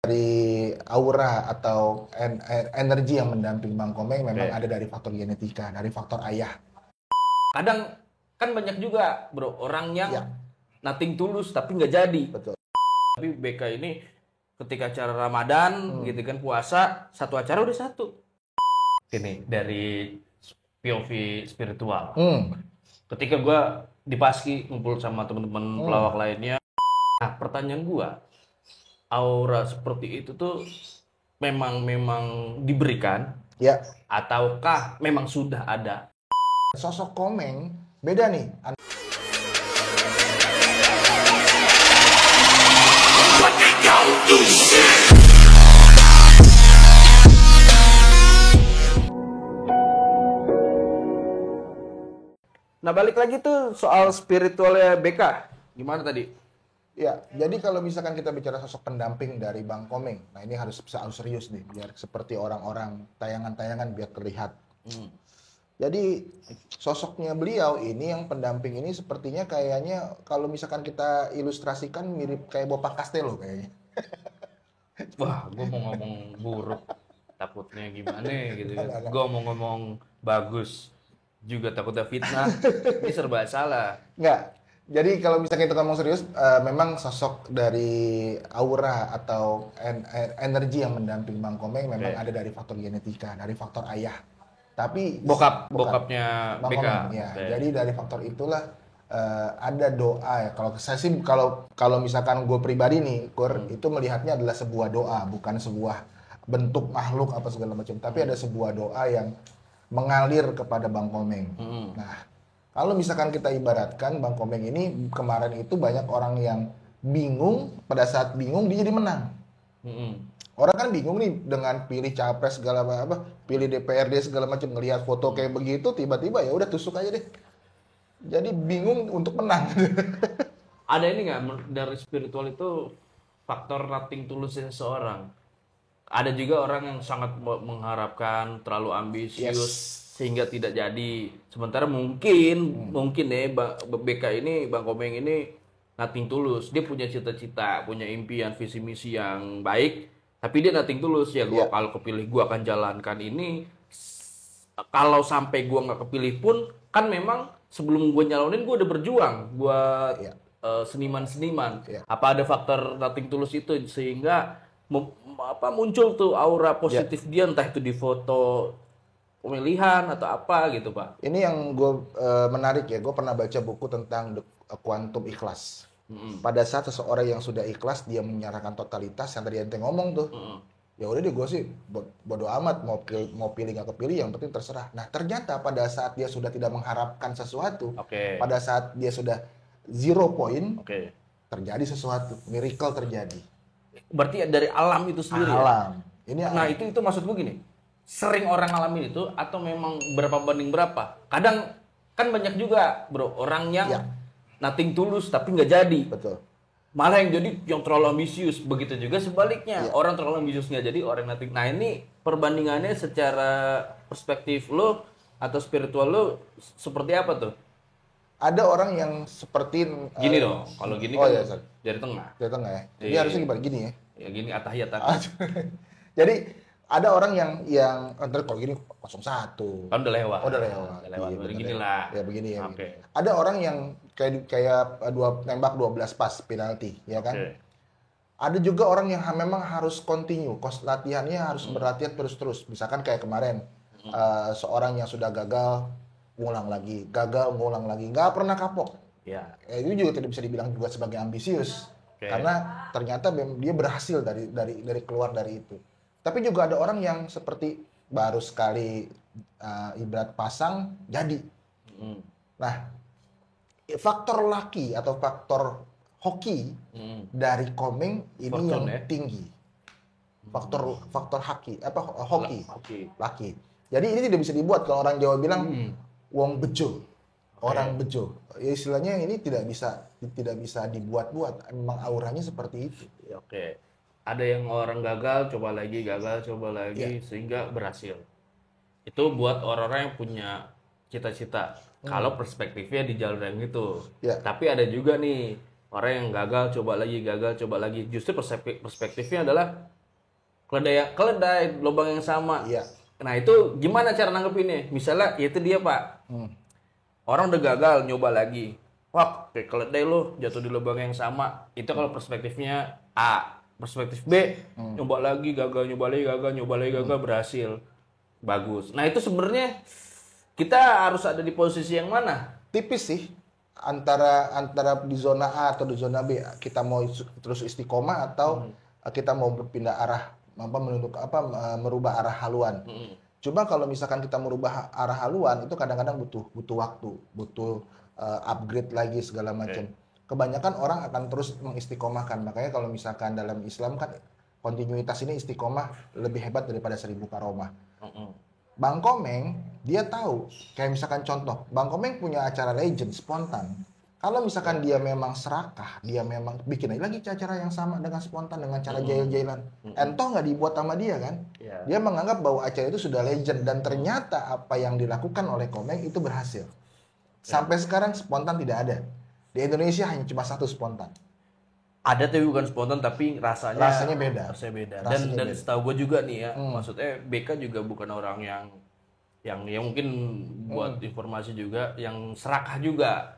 Dari aura atau energi yang mendamping Bang Komeng memang Oke. ada dari faktor genetika, dari faktor ayah. Kadang kan banyak juga bro orang yang Ya, nothing tulus tapi nggak jadi. betul. Tapi BK ini ketika acara Ramadan gitu kan puasa satu acara udah satu. Ini dari POV spiritual. Hmm, Ketika gua di Paski ngumpul sama teman-teman pelawak hmm. lainnya, nah pertanyaan gua, aura seperti itu tuh memang memang diberikan Ya, ataukah memang sudah ada? sosok Komeng beda nih. Nah balik lagi tuh soal spiritualnya BK, gimana tadi? Ya, jadi kalau misalkan kita bicara sosok pendamping dari Bang Komeng, nah ini harus serius nih, biar seperti orang-orang tayangan-tayangan biar terlihat. Jadi sosoknya beliau ini yang pendamping ini sepertinya kayaknya kalau misalkan kita ilustrasikan mirip kayak Bopak Castello kayaknya. Wah, gue mau ngomong buruk, takutnya gimana gitu kan. Enggak, enggak. Gue mau ngomong bagus, juga takutnya fitnah. Ini serba salah. Enggak. Jadi kalau misalkan kita ngomong serius, memang sosok dari aura atau energi yang mendamping Bang Komeng memang Oke. ada dari faktor genetika, dari faktor ayah. Tapi bukan Bokapnya Bang BK. Komeng, ya. Oke. Jadi dari faktor itulah ada doa ya. Kalau saya sih kalau kalau misalkan gue pribadi nih, itu melihatnya adalah sebuah doa, bukan sebuah bentuk makhluk apa segala macam. Tapi ada sebuah doa yang mengalir kepada Bang Komeng. Nah, kalau misalkan kita ibaratkan Bang Komeng ini kemarin itu banyak orang yang bingung, pada saat bingung dia jadi menang. Mm-mm. Orang kan bingung nih dengan pilih capres segala apa, pilih DPRD segala macam, ngelihat foto kayak begitu tiba-tiba ya udah tusuk aja deh. Jadi bingung untuk menang. Ada ini nggak dari spiritual itu faktor nothing tulusnya seseorang? Ada juga orang yang sangat mengharapkan, terlalu ambisius Yes. sehingga tidak jadi. Sementara mungkin ya BK ini, Bang Komeng ini nothing tulus. Dia punya cita-cita, punya impian, visi misi yang baik, tapi dia nothing tulus. Ya gua Ya, kalau kepilih gua akan jalankan ini. Kalau sampai gua nggak kepilih pun kan memang sebelum gua nyalonin gua udah berjuang buat ya, seniman-seniman. ya, Apa ada faktor nothing tulus itu sehingga muncul tuh aura ya. positif dia entah itu di foto pemilihan atau apa gitu, Pak. Ini yang gue menarik ya. Gue pernah baca buku tentang Quantum Ikhlas. Pada saat seseorang yang sudah ikhlas, dia menyerahkan totalitas yang tadi ente ngomong tuh. Ya udah deh, gue sih bodo amat mau pilih nggak kepilih, yang penting terserah. Nah ternyata pada saat dia sudah tidak mengharapkan sesuatu, Oke. pada saat dia sudah zero point, Oke. terjadi sesuatu, miracle terjadi. Berarti dari alam itu sendiri ya. Alam. Ini Nah, alam. itu maksud gue gini. Sering orang ngalamin itu atau memang berapa banding berapa? Kadang kan banyak juga, Bro, orang yang Ya, nothing tulus tapi nggak jadi. betul. Malah yang jadi yang terlalu ambisius. Begitu juga sebaliknya. Ya. Orang terlalu ambisius nggak jadi, orang nothing. Nah, ini perbandingannya secara perspektif lo atau spiritual lo seperti apa tuh? Ada orang yang seperti Gini dong. Kalau gini oh kan ya, sorry. dari tengah. Dari tengah ya. Jadi Iya. harusnya gimana gini ya? Ya gini atahiyat. Jadi ada orang yang ntar kalau gini 01. Kan udah lewat. Oh, udah lewat. Udah lewat. Iya, bener Begini ya. lah. Ya begini ya. Oke. Begini. Ada orang yang kayak nembak 12 pas penalti, ya kan? Oke. Ada juga orang yang memang harus continue, latihannya harus berlatihan terus-terus. Misalkan kayak kemarin seorang yang sudah gagal ngulang lagi, nggak pernah kapok. Ya. Itu juga tidak bisa dibilang juga sebagai ambisius. Oke. Karena ternyata dia berhasil dari keluar dari itu. Tapi juga ada orang yang seperti baru sekali ibarat pasang jadi. Nah, faktor laki atau faktor hoki dari Komeng ini Fortune, yang ya? tinggi. Faktor hoki, Oke. laki. Jadi ini tidak bisa dibuat kalau orang Jawa bilang wong bejo. Orang bejo. Ya, istilahnya ini tidak bisa dibuat-buat. Memang auranya seperti itu. Ya, oke. Ada yang orang gagal coba lagi Ya. sehingga berhasil. Itu buat orang-orang yang punya cita-cita. Kalau perspektifnya di jalur yang itu. Ya. Tapi ada juga nih Orang yang gagal coba lagi. Justru perspektifnya adalah keledai lubang yang sama. Iya. Nah itu gimana cara nanggepinnya? Misalnya itu dia Pak, orang udah gagal nyoba lagi. Wah kayak keledai lo jatuh di lubang yang sama. Itu kalau perspektifnya A. Perspektif B, nyoba lagi gagal, nyoba lagi gagal, berhasil. Bagus. Nah itu sebenarnya kita harus ada di posisi yang mana? Tipis sih antara di zona A atau di zona B. Kita mau terus istiqomah atau kita mau berpindah arah merubah arah haluan. Coba kalau misalkan kita merubah arah haluan itu kadang-kadang butuh waktu, butuh upgrade lagi segala macam. Kebanyakan orang akan terus mengistiqomahkan. Makanya kalau misalkan dalam Islam kan kontinuitas ini istiqomah lebih hebat daripada 1000 karomah. Bang Komeng, dia tahu, kayak misalkan contoh, Bang Komeng punya acara legend, spontan. Kalau misalkan dia memang serakah, dia memang bikin lagi acara yang sama dengan spontan, dengan cara jail-jailan. Entah nggak dibuat sama dia kan? Dia menganggap bahwa acara itu sudah legend, dan ternyata apa yang dilakukan oleh Komeng itu berhasil. Sampai sekarang spontan tidak ada. Di Indonesia hanya cuma 1 spontan. Ada tapi bukan spontan, tapi rasanya beda. Dan setahu gue juga nih ya, maksudnya BK juga bukan orang yang mungkin buat informasi juga yang serakah juga.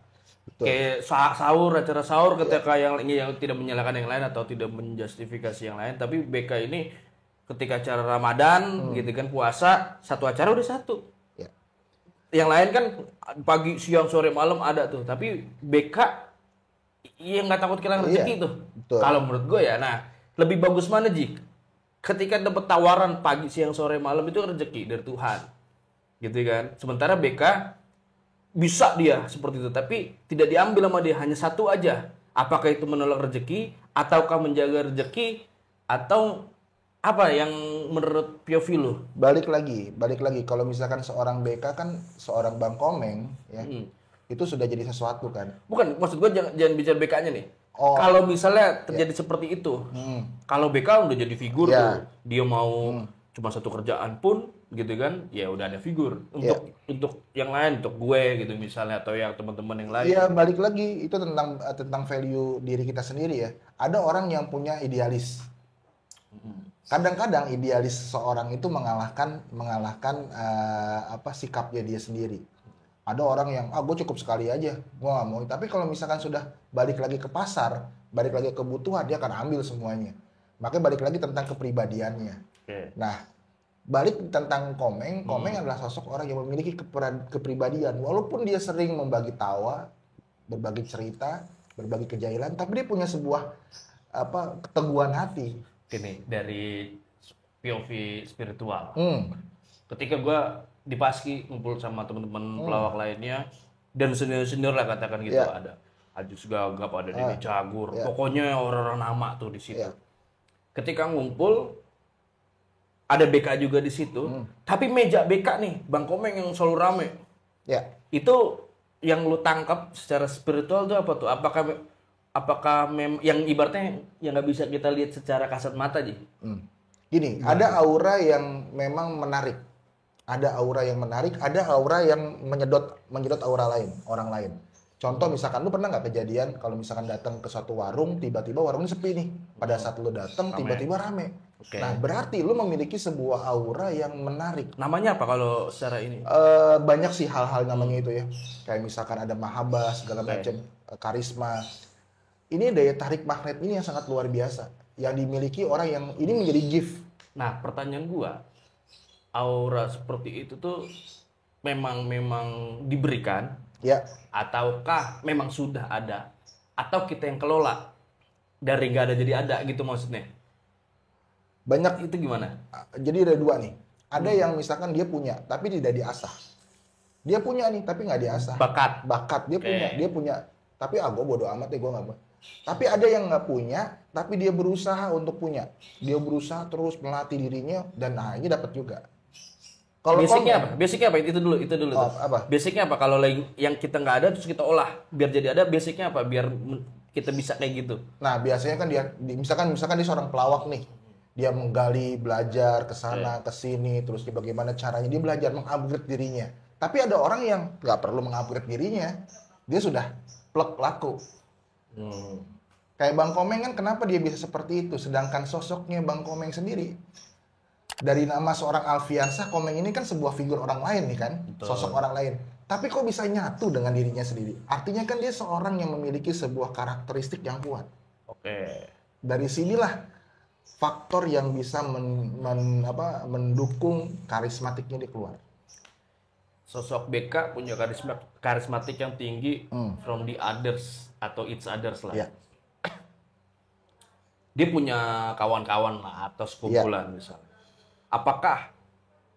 Betul. Kayak acara sahur ketika yang tidak menyalahkan yang lain atau tidak menjustifikasi yang lain, tapi BK ini ketika acara Ramadan gitu kan, puasa, satu acara udah satu. Yang lain kan pagi, siang, sore, malam ada tuh, tapi BK yang nggak takut kehilangan rezeki tuh. Kalau menurut gue ya, nah lebih bagus mana Ji? Ketika dapat tawaran pagi, siang, sore, malam itu rezeki dari Tuhan, gitu kan. Sementara BK bisa dia seperti itu, tapi tidak diambil sama dia, hanya satu aja. Apakah itu menolak rezeki, ataukah menjaga rezeki, atau apa yang menurut POV lu? Balik lagi. Kalau misalkan seorang BK kan, seorang Bang Komeng, ya. Itu sudah jadi sesuatu kan. Bukan, maksud gue jangan bicara BK-nya nih. Kalau misalnya terjadi seperti itu, kalau BK udah jadi figur tuh, dia mau cuma satu kerjaan pun gitu kan, ya udah ada figur. Untuk yang lain, untuk gue gitu misalnya, atau yang teman-teman yang lain. Iya, balik lagi itu tentang value diri kita sendiri ya. Ada orang yang punya idealis. Kadang-kadang idealis seseorang itu mengalahkan sikapnya dia sendiri. Ada orang yang, gue cukup sekali aja, gue gak mau. Tapi kalau misalkan sudah balik lagi ke pasar, balik lagi ke kebutuhan, dia akan ambil semuanya. Makanya balik lagi tentang kepribadiannya. Nah, balik tentang Komeng adalah sosok orang yang memiliki kepribadian. Walaupun dia sering membagi tawa, berbagi cerita, berbagi kejailan, tapi dia punya sebuah keteguhan hati. Ini dari POV spiritual. Ketika gue di Paski ngumpul sama teman-teman pelawak lainnya dan senior lah katakan gitu, ada Ajus Gagap, ada Denny Cagur, pokoknya orang-orang nama tuh di situ. Ketika ngumpul ada BK juga di situ, tapi meja BK nih Bang Komeng yang selalu rame. Itu yang lu tangkap secara spiritual tuh apa tuh? Apakah yang ibaratnya yang nggak bisa kita lihat secara kasat mata aja? Gini, ada aura yang memang menarik. Ada aura yang menarik, ada aura yang menyedot orang lain. Contoh misalkan lu pernah nggak kejadian kalau misalkan datang ke suatu warung, tiba-tiba warungnya sepi nih. Pada saat lu datang tiba-tiba rame. Nah, berarti lu memiliki sebuah aura yang menarik. Namanya apa kalau secara ini? Banyak sih hal-hal namanya itu ya. Kayak misalkan ada mahabbah segala macam, karisma. Ini daya tarik magnet ini yang sangat luar biasa yang dimiliki orang yang ini menjadi gift. Nah, pertanyaan gua, aura seperti itu tuh memang diberikan, ataukah memang sudah ada, atau kita yang kelola dari nggak ada jadi ada gitu maksudnya? Banyak. Itu gimana? Jadi ada dua nih. Ada yang misalkan dia punya tapi tidak diasah. Dia punya nih tapi nggak diasah. Bakat dia punya tapi gue bodo amat ya, gue nggak mau. Tapi ada yang nggak punya tapi dia berusaha untuk punya. Dia berusaha terus melatih dirinya dan akhirnya dapat juga. Kalau basicnya apa? Itu dulu. Apa? Basicnya apa? Kalau yang kita nggak ada terus kita olah biar jadi ada, basicnya apa? Biar kita bisa kayak gitu. Nah, biasanya kan misalkan dia seorang pelawak nih. Dia menggali, belajar ke sana, ke sini, terus bagaimana caranya dia belajar mengupgrade dirinya. Tapi ada orang yang nggak perlu mengupgrade dirinya. Dia sudah plek laku. Kayak Bang Komeng kan kenapa dia bisa seperti itu, sedangkan sosoknya Bang Komeng sendiri dari nama seorang Alfiansah, Komeng ini kan sebuah figur orang lain nih kan, Betul. sosok orang lain. Tapi kok bisa nyatu dengan dirinya sendiri? Artinya kan dia seorang yang memiliki sebuah karakteristik yang kuat. Oke. Dari sinilah faktor yang bisa mendukung karismatiknya dia keluar. Sosok BK punya karismatik yang tinggi from the others atau each others lah. Ya. Dia punya kawan-kawan lah atau sekumpulan misalnya. Apakah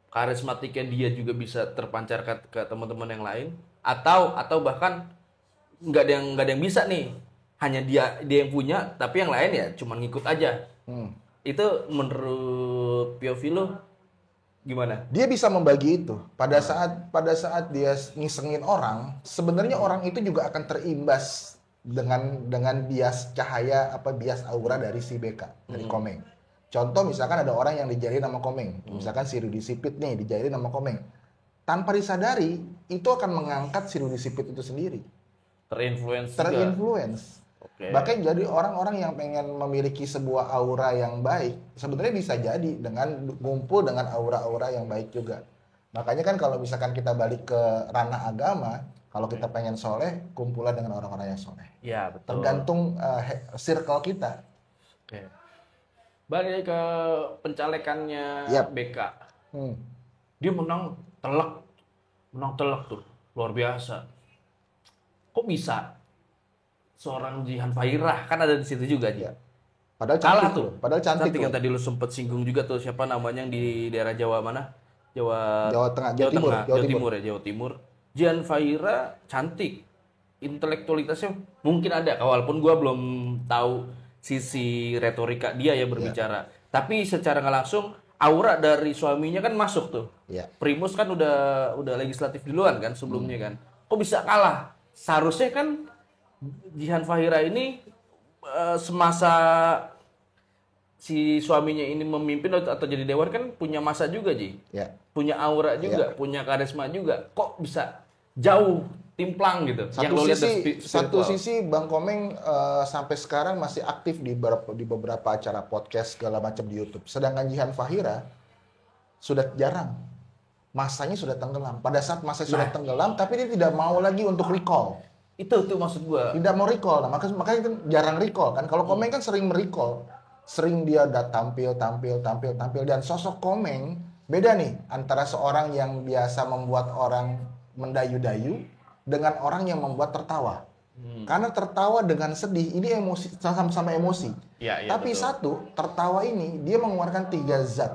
karismatiknya dia juga bisa terpancar ke teman-teman yang lain atau bahkan nggak ada yang bisa nih, hanya dia yang punya tapi yang lain ya cuma ngikut aja. Itu menurut POV lo gimana? Dia bisa membagi itu. Pada saat dia ngisengin orang, sebenarnya orang itu juga akan terimbas dengan bias cahaya bias aura dari si BK, dari Komeng. Contoh misalkan ada orang yang dijalin sama Komeng, misalkan si Rudy Sipit nih dijalin sama Komeng. Tanpa disadari, itu akan mengangkat si Rudy Sipit itu sendiri. Terinfluence. Oke. Bahkan jadi orang-orang yang pengen memiliki sebuah aura yang baik, sebenarnya bisa jadi dengan ngumpul dengan aura-aura yang baik juga. Makanya kan kalau misalkan kita balik ke ranah agama, kalau kita pengen soleh, kumpulan dengan orang-orang yang soleh. Ya, betul. Tergantung circle kita. Oke. Balik ke pencalekannya BK. Dia menang telak tuh, luar biasa. Kok bisa? Seorang Jihan Fahira kan ada di situ juga dia. Padahal Kalah cantik tuh. Padahal cantik yang tadi lu sempet singgung juga tuh, siapa namanya yang di daerah Jawa mana? Jawa Timur. Jihan Fahira cantik. Intelektualitasnya mungkin ada, walaupun gua belum tahu sisi retorika dia ya berbicara. Tapi secara nggak langsung aura dari suaminya kan masuk tuh. Primus kan udah legislatif duluan kan sebelumnya kan. Kok bisa kalah? Seharusnya kan Jihan Fahira ini semasa si suaminya ini memimpin atau jadi dewan kan punya masa juga, Ji. Punya aura juga, punya karisma juga. Kok bisa jauh timplang gitu? Satu sisi Bang Komeng sampai sekarang masih aktif di beberapa acara podcast segala macam di YouTube. Sedangkan Jihan Fahira sudah jarang. Masanya sudah tenggelam. Pada saat masa sudah tenggelam, tapi dia tidak mau lagi untuk recall. Itu tuh maksud gua. Tidak mau recall. Nah, makanya kan jarang recall kan. Kalau Komeng kan sering merecall. Sering dia udah tampil dan sosok Komeng beda nih antara seorang yang biasa membuat orang mendayu-dayu dengan orang yang membuat tertawa. Karena tertawa dengan sedih ini emosi, sama-sama emosi. Tapi betul. Satu, tertawa ini dia mengeluarkan 3 zat.